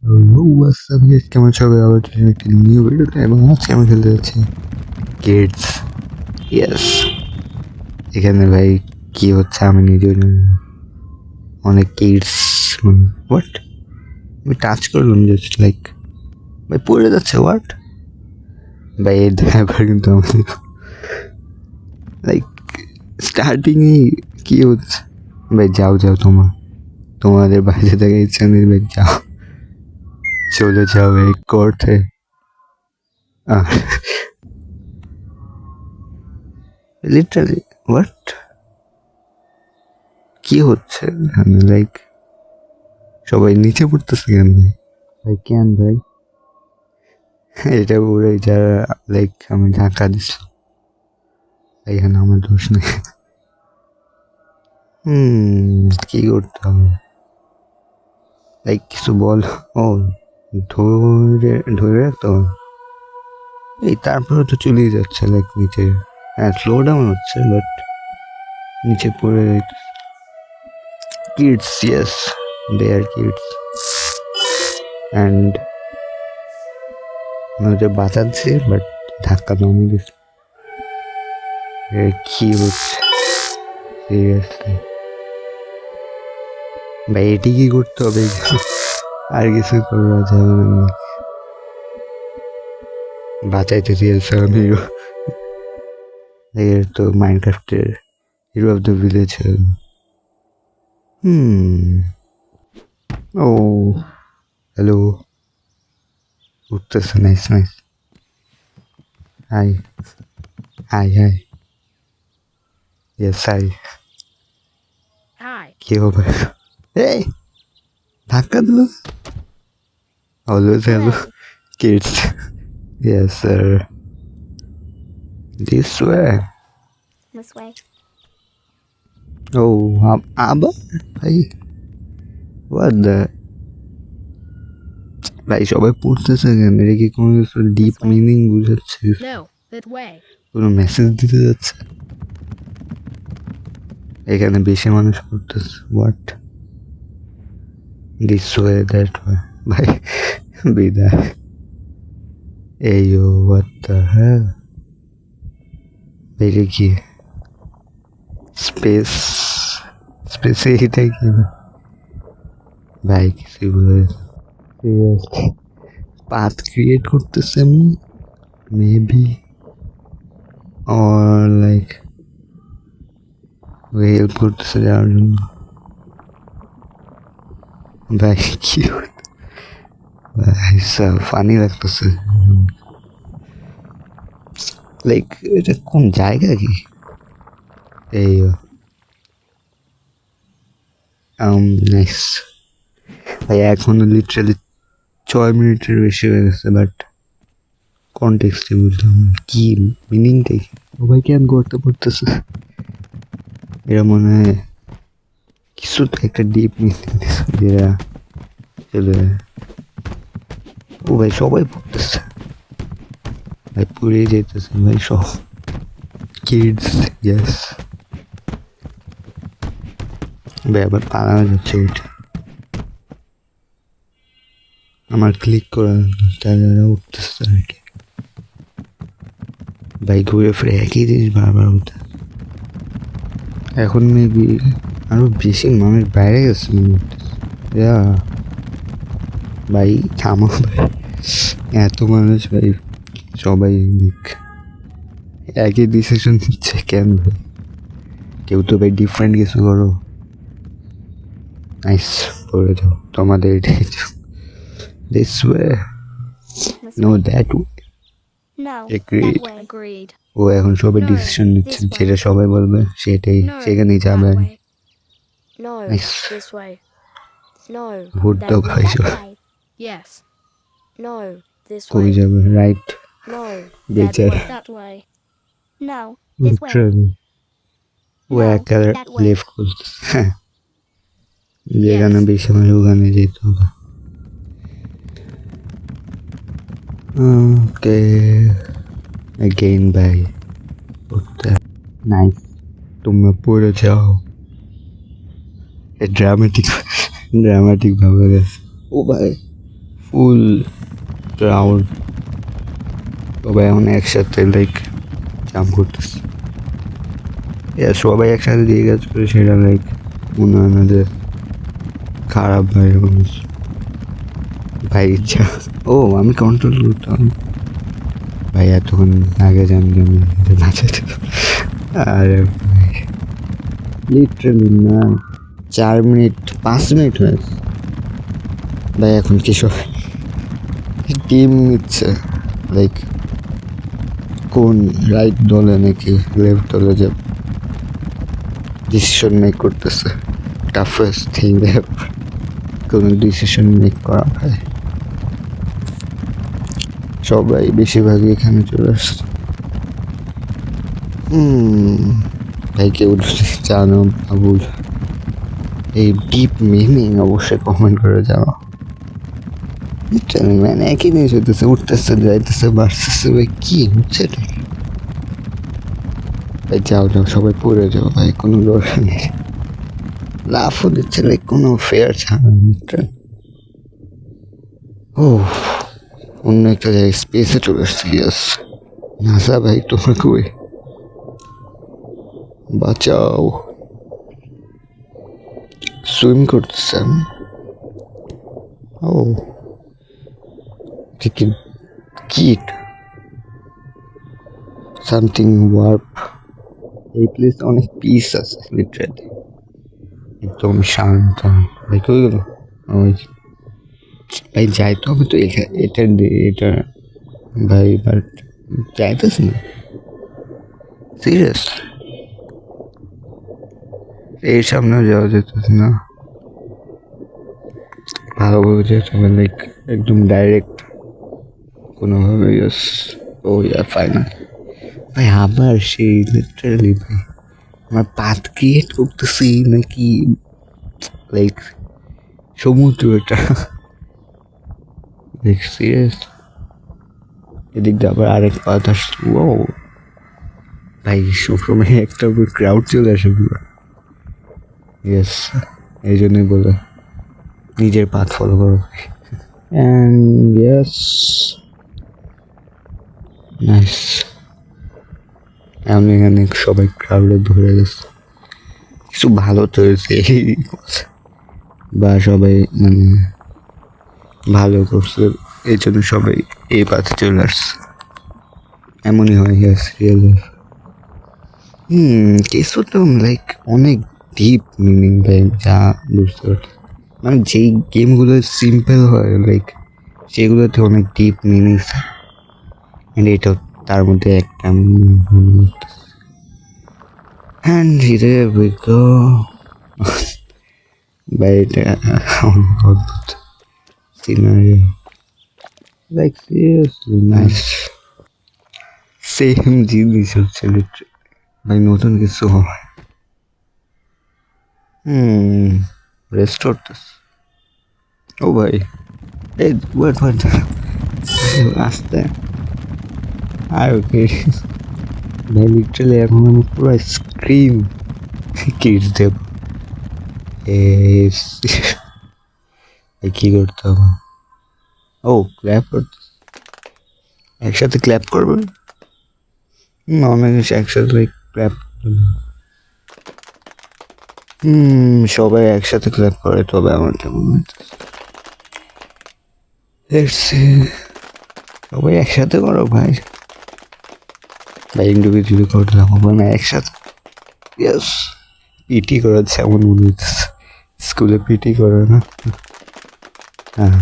Hello WhatsApp guys, কেমন সবাই? আবার চলে একটি নিউ ভিডিওতে এবং আজকে আমি খেলতে যাচ্ছি কিডস। ইয়েস, এখানে ভাই কি হচ্ছে আমি নিজেও জানি না। অনেক কিডস, হোয়াট, আমি টাচ করলাম জাস্ট লাইক, ভাই পড়ে যাচ্ছে হোয়াট। ভাই এই ড্রাইভার কিন্তু আমাদের লাইক স্টার্টিংয়ে কি হচ্ছে। ভাই যাও যাও, তোমাদের বাইরে থেকে ইচ্ছা নেই, ভাই যাও, চলে যাও এই করতে। লিটারালি হোয়াট কি হচ্ছে লাইক, সবাই নিচে পড়তেছে কেন ভাই? ভাই কেন ভাই? এটা ওরাই যারা লাইক আমি ধাক্কা দিচ্ছি, এখানে আমার দোষ নেই। কি করতে হবে লাইক, কিছু বল। ও, ধরে ধরে রাখতে হবে। এই তারপরে তো চলেই যাচ্ছে লাইক নিচে। হ্যাঁ, স্লো ডাউন হচ্ছে বাট নিচে পড়ে kids. Yes, they are kids and ওদের বাঁচাচ্ছে বাট ধাক্কা তো আমি দিচ্ছি। কি হচ্ছে সিরিয়াসলি ভাই? এটি কি করতে হবে? আর কিছু করা যাবে না, বাঁচাইতে চেয়েছে আমিও। এর তো মাইনক্রাফটের হিরো অফ দ্য ভিলেজ। ও হ্যালো, উঠতেছে। Nice nice. Hi hi hi. Yes hi. কি হবে? এই ধাক্কা দিল। Always hello kids. Yes sir, this way. This way. ও আবার ভাই, হোয়াট দ্য, ভাই সবাই পড়তেছে কেন? এটা কি কোনো কিছু ডিপ মিনিং বুঝাচ্ছে? No, that way. কোনো মেসেজ দিতে যাচ্ছে? এখানে বেশি মানুষ পড়তেছে। What, this way that way. ভাই বিদায়। এই ও হোয়াট দ্য হেল, এটা কি স্পেস? স্পেসে এটা কি ভাই? কিছু সিরিয়াসলি পাথ ক্রিয়েট করতেছে আমি মেবি, অর লাইক হেল্প করতেছে যাওয়ার জন্য। ভাই কি ভাই, ফানি লাগতেছে লাইক, এটা কোন জায়গা কি? এই নাইস ভাই, এখনো লিটারালি 6 মিনিটের বেশি হয়ে গেছে বাট কনটেক্সটে বুঝলাম কি মিনিংটা কি। ও ভাই কেন করতে পড়তেছে? এরা মনে হয় কিছু তো একটা ডিপ মিনিং যেটা চলে। ও ভাই সবাই পড়তেছে ভাই, পুড়ে যেতেছে ভাই সব কিডস। ইয়েস ভাই, আবার পালানো যাচ্ছে ওইটা। আমার ক্লিক করা তারা উঠতেছে আর কি। ভাই ঘুরে ফিরে একই জিনিস বারবার হতে। এখন মেবি আরো বেশি মানুষ বাইরে গেছে মনে হচ্ছে। ভাই থামো ভাই, এত মানুষ ভাই, সবাই একই ডিসিশন নিচ্ছে কেন ভাই? কেউ তো ভাই ডিফারেন্ট কিছু করো। নাইস, পড়ে যাও, তোমাদের এটাই this way, This no way. That way. No, Agreed. that way. Agreed. ও এখন সবাই No, ডিসিশন নিচ্ছে, this way. যেটা সবাই বলবে সেটাই, No, সেখানেই যাবে। that way. No, Nice. this way. No, vote that দাও way. ভাই সবাই। That way. Yes. No, this কই way. যাবে? রাইট No, that বেচার way. That way. No, this way. Literally ও No, একা that way. লেফট করতেছে। যেখানে Yes. বেশি মানুষ ওখানে যেতে হবে। ওকে অ্যাগেইন ভাই, নাইস, তোমরা পড়ে যাও। ড্রামাটিক ড্রামাটিক ভাবে গেছে। ও ভাই ফুল ক্রাউড, সবাই এখন একসাথে লাইক জাম্প করতেছে। সবাই একসাথে দিয়ে কাজ করে, সেটা লাইক মনে হয় না যে খারাপ বা এরকম কিছু। ভাই ইচ্ছা, ও আমি কন্ট্রোল করতাম ভাই, এতক্ষণ আগে জানলে আমি নাচাতে। আরে ভাই লিটারালি না, 4 মিনিট 5 মিনিট হয়েছে ভাই। এখন কি সব টিম নিচ্ছে লাইক কোন রাইট দলে নাকি লেফট দলে যে ডিসিশন মেক করতেছে। টাফেস্ট থিং কোনো ডিসিশন মেক করা ভাই। সবাই বেশিরভাগই এখানে চলে আসছে। ভাই কেউ যদি জানো বাবুল এই ডিপ মিনিং অবশ্যই কমেন্ট করে জানো। মানে একই জিনিস হইতেছে, উঠতেছে যাইতেছে বাড়তেছে, ভাই কি হচ্ছে এটা? ভাই যাও যাও সবাই পড়ে যাও ভাই, কোনো দরকার নেই। লাফও দিচ্ছে লাইক কোনো ফেয়ার ছাড়া। ও অন্য একটা জায়গায় স্পেসে চলে আসছে। ইয়াস নাসা ভাই তোমার কই, বাঁচাও। সুইম করতেছে আমি। ও ঠিক কিট সামথিং ওয়ার্প। এই প্লেস অনেক পিস আছে লিটারালি, একদম শান্ত। ভাই কই গেল? ওই ভাই যাই তো হবে তো এটা এটা ভাই, বাট যাইতেছে না সিরিয়াস। এর সামনেও যাওয়া যেতেছে না, ভালোভাবে যেতে হবে লাইক একদম ডাইরেক্ট কোনোভাবে। ইয়েস ও ইয়া ফাইনাল ভাই। আবার সেই লিটারালি ভাই আমার পাথ ক্রিয়েট করতেছি নাকি লাইক সমুদ্র এটা লাইক সিরিয়াস। এদিক দিয়ে আবার আরেক পাথ আসছে। ও ভাই সবসময় একটা ক্রাউড চলে আসে পুরো। ইয়েস এই জন্যই বলে নিজের পাথ ফলো করো। And yes nice. আমি এখানে সবাই ক্রাউডে ধরে গেছে, কিছু ভালো তো হয়েছে এই কথা, বা সবাই মানে ভালো করছে এই জন্য সবাই এই পাথে চলে আসছে। এমনই হয়। Yes real. কিছু তো লাইক অনেক ডিপ মিনিং ভাই, যা বুঝতে পারছি মানে যেই গেমগুলো সিম্পল হয় লাইক সেগুলোতে অনেক ডিপ মিনিং থাকে, এটাও তার মধ্যে একটা হ্যান্ড হিরে গো ভাই। এটা অনেক অদ্ভুত scenario, like seriously nice. Same জিনিস হচ্ছে ভাই, নতুন কিছু হয়। রেস্ট করতেছে। ও ভাই এই ওয়েট ওয়েট আসতে আর ওকে ভাই লিটারালি এখন আমি পুরো স্ক্রিম কিডস দেব। কি করতে হবে? ও ক্ল্যাপ করতে, একসাথে ক্ল্যাপ করবে। অনেক একসাথে ক্ল্যাপ। সবাই একসাথে ক্ল্যাপ করে তবে আমার কেমন হচ্ছে। সবাই একসাথে করো ভাই, ভাই ইন্ডিভিজুয়ালি করলে হবে না, একসাথে। ইয়েস পিটি করাচ্ছে এমন মনে হচ্ছে, স্কুলে পিটি করে না? হ্যাঁ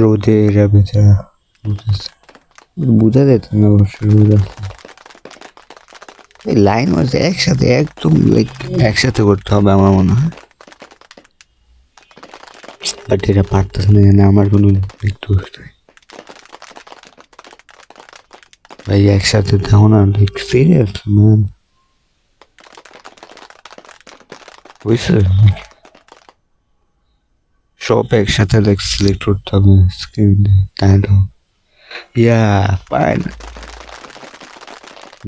রোদে এরা বেচারা বুঝা যেত না অবশ্য রোদা। এই লাইন ওয়াইজ একসাথে একদম লাইক একসাথে করতে হবে আমার মনে হয়, বাট এটা পারতেছে না জানে আমার কোনো মৃত্যু নাই ভাই। একসাথে দেখো না লাইক সিরিয়াস ম্যান, বুঝছে? সব একসাথে লাইক সিলেক্ট করতে হবে screen kind of. Yeah fine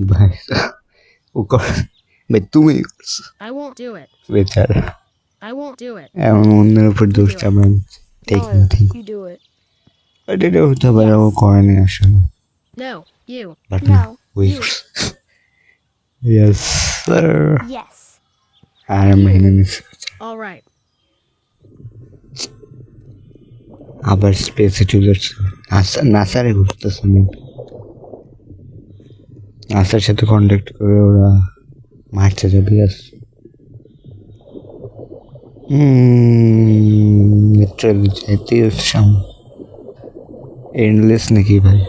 ভাই ও কর ভাই, তুমি I won't do it. বেচারা I won't do it. এমন অন্যের উপর দোষ চাপান ঠিক No, ঠিক you do it. বাট এটা হতে পারে ও করেনি আসলে No, you. বাট No, ওই you. Yes sir Yes. আর মেনে নিচ্ছে All right. আবার স্পেসে চলে যাচ্ছে নাসারে ঘুরতেছে নাসার সাথে কন্ট্যাক্ট করে ওরা মারতে যাবে ইয়াস লিটারালি যাইতে সামনে এন্ডলেস নাকি ভাই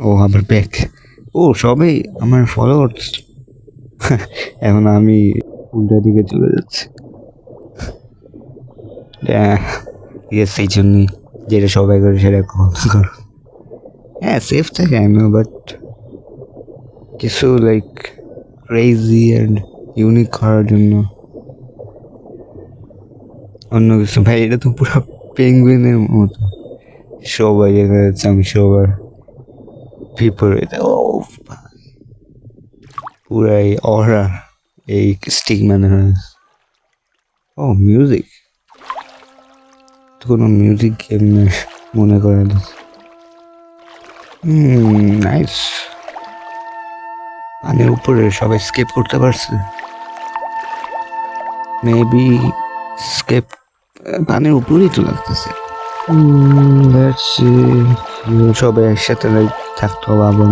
ও আবার ব্যাক ও সবাই আমার ফলোয়ার্স এখন আমি উল্টা দিকে চলে যাচ্ছি ইয়েস এই জন্যই যেটা সবাই করে সেটা করো হ্যাঁ সেফ থাকে আমি বাট কিছু লাইক ক্রেজি অ্যান্ড ইউনিক করার জন্য অন্য কিছু ভাই এটা তো পুরো পেঙ্গুইনের মতো সবাই দেখা যাচ্ছে আমি সবার বিপরীতে ও পুরাই অরা এই স্টিক মানে ও মিউজিক কোনো মিউজিক গেম মনে করে নাইস পানির উপরে সবাই স্কেপ করতে পারছে মেবি স্কেপ পানির উপরেই তো লাগতেছে সবাই একসাথে থাকতো আবার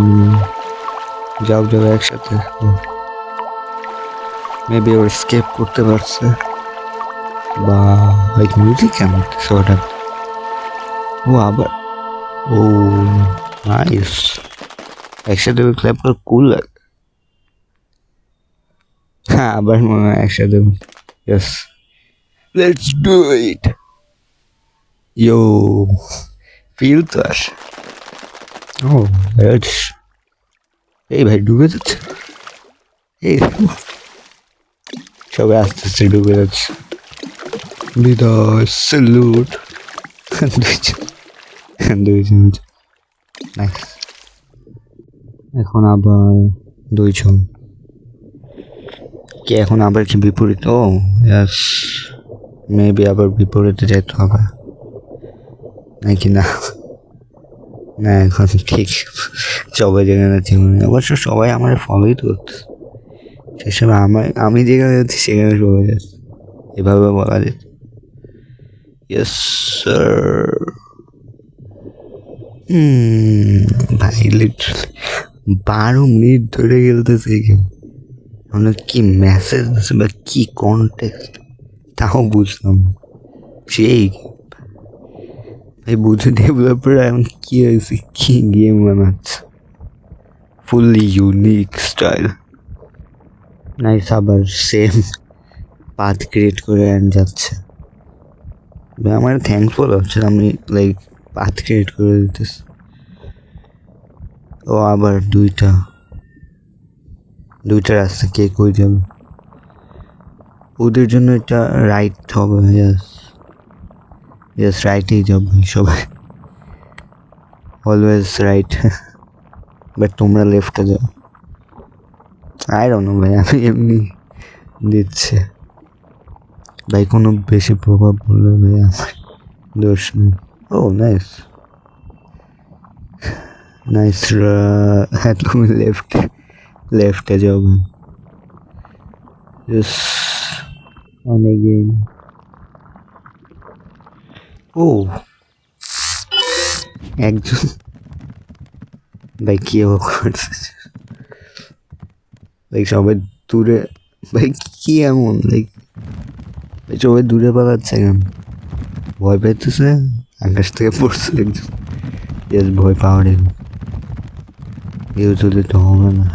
যাও যাও একসাথে মেবি ওর স্কেপ করতে পারছে বা লাইক মিউজিক কেমন হঠাৎ ও আবার ও নাইস একসাথে ক্ল্যাপ করে কুল লাগে হ্যাঁ আবার মনে হয় একসাথে yes let's do it yo feel তো আসে ও এই ভাই ডুবে যাচ্ছে এই সবাই আস্তে আস্তে ডুবে যাচ্ছে বিদায় স্যালুট দুইজন এখন আবার দুইজন কি এখন আবার কি বিপরীত ও ইয়াস মেবি আবার বিপরীতে যেতে হবে নাকি না না এখন ঠিক সবাই যেখানে যাচ্ছি অবশ্য সবাই আমার ফলোই তো করছে সেসব আমি যেখানে যাচ্ছি সেখানে সবাই যাচ্ছে এভাবে বলা যেত ইয়েস স্যার ভাই লিটারালি 12 মিনিট ধরে খেলতেছে এখানে আমরা কি মেসেজ আছে বা কি কন্টেক্সট তাও বুঝলাম সেই ভাই বুঝে ডেভেলপার এখন কি হয়েছে কি গেম বানাচ্ছে ফুললি ইউনিক স্টাইল নাইস আবার সেম পাথ ক্রিয়েট করে যাচ্ছে আমার থ্যাঙ্কফুল হচ্ছে আমি লাইক পাথ ক্রিয়েট করে দিতেছি ও আবার দুইটা রাস্তা কে কই যাবে ওদের জন্য এটা রাইট হবে ইয়াস রাইটেই যাবে সবাই অলওয়েজ রাইট বাট তোমরা লেফটে যাও আই ডোন্ট নো ভাই আমি এমনি দিচ্ছে ভাই কোনো বেশি প্রভাব পড়লে ভাই আমার দোষ নেই ও নাইস নাইস হ্যাঁ তুমি লেফটে যাও ভাই ইয়েস অনেক গেম ও একজন ভাই কি করছে লাইক সবাই দূরে ভাই কি এমন লাইক সবাই দূরে পালাচ্ছে কেন ভয় পেতেছে আকাশ থেকে পড়ছে একজন ইয়েস ভয় পাওয়ারে কেউ চলে তো হবে না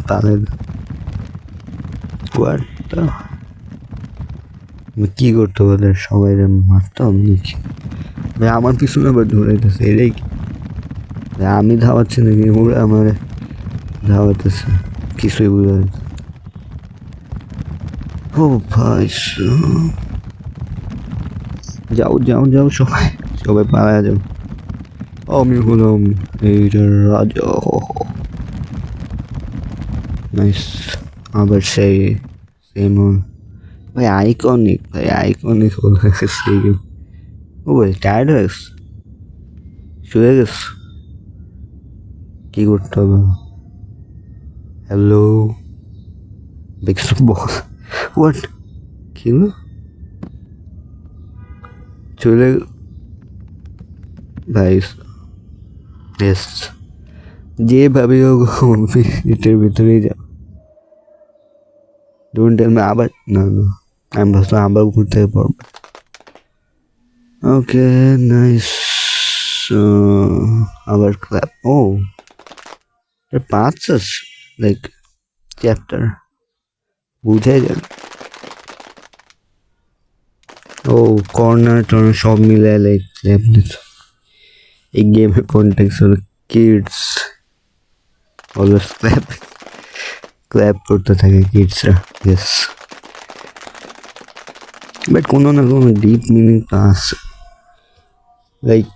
পালে কি করতে বলে সবাই মারতাম নাকি ভাই আমার পিছনে আবার ধরাইতেছে এটাই কি আমি ধাওয়াচ্ছি নাকি ওরা আমার ধাওয়াতেছে কিছুই বোঝা যাচ্ছে ও ভাই যাও যাও যাও সবাই পালা যাও আমি হলাম এইটার রাজা নাইস আবার সেই সেমন ভাই আইকনিক হয়ে গেছে এই গেম। ও ভাই টায়ার্ড হয়ে গেছে, শুয়ে গেছে, কি করতে হবে? হ্যালো দেখছো হোয়াট কি হলো? চলে ভাই এস যেভাবে হোক এটার ভিতরেই যাও। ডোন্ট টেল মি আবার না আমি ভাবছিলাম আবার উপর থেকে পড়বো। ওকে নাইস, আবার ক্ল্যাপ। ও এর পাঁচ আছে লাইক চ্যাপ্টার বুঝাই যায়। ও কর্নার টর্নার সব মিলে লাইক ক্ল্যাপ দিচ্ছে। এই গেমের কন্টেক্সট হলো কিডস অলওয়েজ ক্ল্যাপ করতে থাকে কিডসরা। ইয়েস বাট কোনো না কোনো ডিপ মিনিং তো আছে, লাইক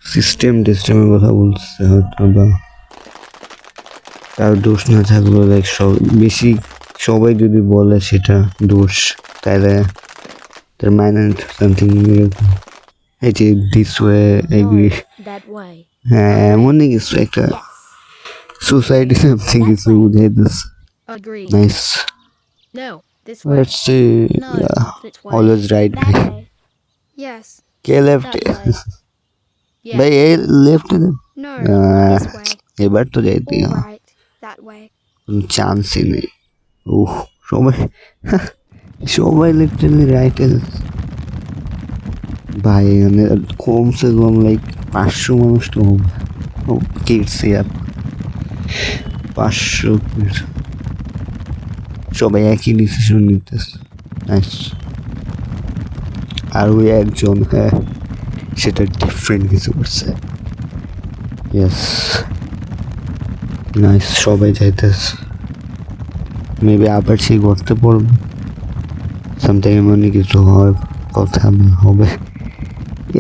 সিস্টেমের কথা বলছে হয়তো, বা তার দোষ না থাকলেও লাইক বেশি সবাই যদি বলে সেটা দোষ, তাহলে তার মাইন্ড সামথিং এরকম। এই যে this way agree, That way. হ্যাঁ এমনই কিছু একটা সোসাইটি সামথিং কিছু বুঝাই this. Agreed. Nice, No, this way. Let's see, No, this way. Always right That ভাই। way. Yes. কে লেফট? That way. Yes. ভাই এই left No. Ah, This way. এবার তো যাইতে All right. That way. কোনো চান্সই নেই। ওহ সবাই লিটারালি রাইটে ভাই, মানে কমসে কম লাইক 500 মানুষ তো হবে। ও কিডস ইয়ার 500 kids। সবাই একই ডিসিশন নিতেছে। নাইস। আর ওই একজন হ্যাঁ সেটা ডিফারেন্ট কিছু করছে। ইয়েস নাইস, সবাই যাইতেছে। মেবি আবার সেই করতে পড়বে সামথিং, এমনই কিছু হওয়ার কথা হবে।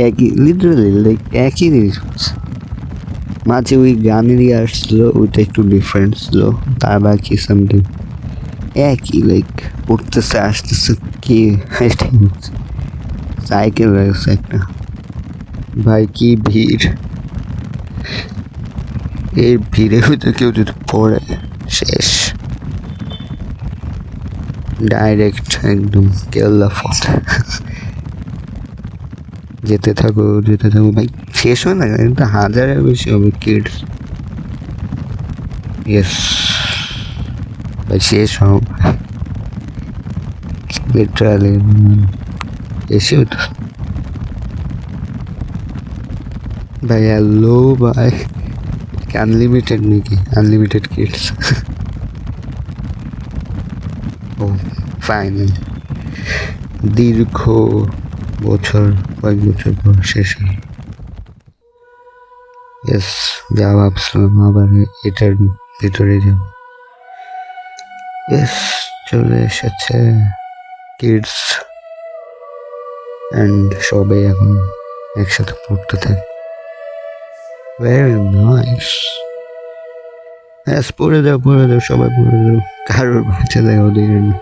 একই লিটারালি লাইক একই জিনিস হচ্ছে। মাঝে ওই গানেরই আসছিলো, ওইটা একটু ডিফারেন্ট ছিল, তার বাকি সামথিং একই লাইক পড়তেছে আসতেছে কি এটাই হচ্ছে। সাইকেল রয়েছে একটা, ভাই কি ভিড়, এই ভিড়ের ভিতরে কেউ যদি পড়ে শেষ, ডাইরেক্ট একদম কেল্লা ফট। যেতে থাকো ভাই, শেষ হয় না কিন্তু 1000-এর বেশি হবে কিডস। ইয়েস ভাই শেষ হোক লিটারালি, এসে হতো ভাই। হ্যালো ভাই, আনলিমিটেড নাকি? Unlimited kids. ও ফাইনাল দীর্ঘ বছর, কয়েক বছর পর শেষ হল। ইয়েস যা ভাবছিলাম আবার এটার ভিতরে যাব। ইয়েস চলে এসেছে কিডস অ্যান্ড সবাই এখন একসাথে পড়তে থাকে। Very nice. পড়ে যাও সবাই পড়ে যাও, কারোর বাচ্চা দেয় ওদের না।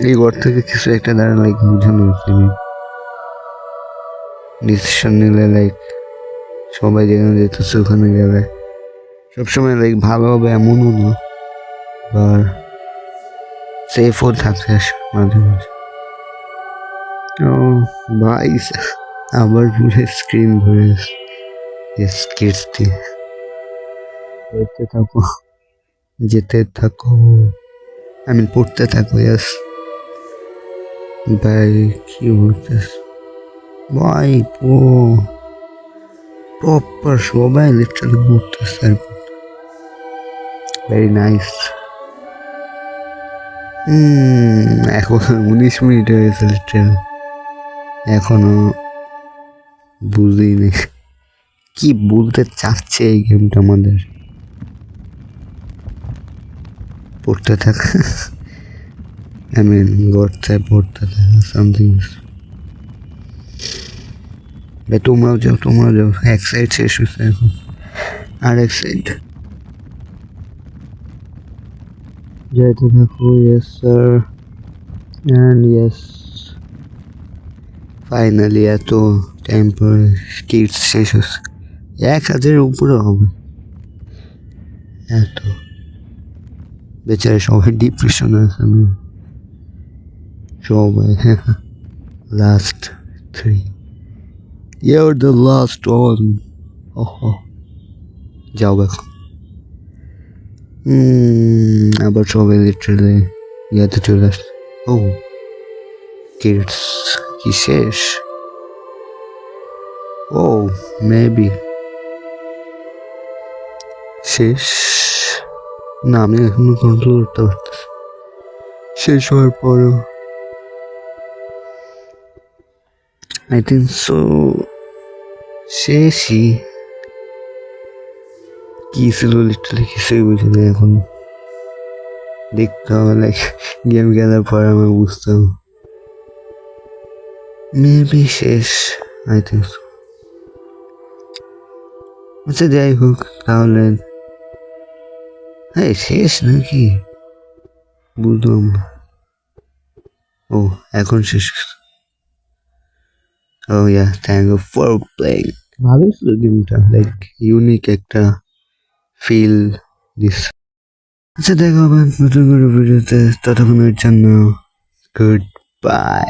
এই ঘর থেকে কিছু একটা দ্বারা লাইক বোঝানো হচ্ছে ডিসিশন নিলে লাইক সবাই যেখানে যেতেছে ওখানে গেলে সবসময় লাইক ভালো হবে এমনও না, বা সেফও থাকতে মাঝে মাঝে। ও ভাই আবার পুরো স্ক্রিন ভরে গেছে কিডস দিয়ে। যেতে থাকো আমি পড়তে থাকো। ইয়াস ভাই কি বলতেছ ভাই, প্রপার সবাই লিটারালি পড়তেছে। Very nice. এখন 19 মিনিট হয়ে গেছে লিটারালি, এখনো বুঝিনি কি বলতে চাচ্ছে এই গেমটা আমাদের। পড়তে থাকা আই মিন গড়তে পড়তে থাকা সামথিং। তোমরাও যাও এক সাইড শেষ হয়েছে, এখন আর এক সাইড যাইতে থাকো, yes sir, and yes finally এত টাইম পরে কিডস শেষ হচ্ছে। 1,000-এর উপরে হবে। এত বেচারা সবাই ডিপ্রেশনে আছে, আমি সবাই। Last 3, you're the last one. ওহো, যাও এখন। আবার সবাই লিটারালি ইয়াতে চলে আসছে। ও কিডস কি শেষ? ও মেবি শেষ না, আমি এখনো কন্ট্রোল করতে পারতেছি। শেষ হওয়ার পরও আই থিঙ্ক সো শেষই। কি ছিল লিটারালি কিছুই বুঝি না এখন। দেখতে হবে, লাইক গেম খেলার পর আমি বুঝতে হবে। মেবি শেষ, আই থিঙ্ক সো। আচ্ছা যাই হোক তাহলে, হ্যাঁ শেষ নাকি বুঝলাম না। ও এখন শেষ। ও ইয়া, থ্যাংক ইউ ফর প্লেইং। ভালোই ছিল গেমটা, লাইক ইউনিক একটা ফিল দিস। আচ্ছা দেখা হবে নতুন করে ভিডিওতে, ততক্ষণের জন্য গুড বাই।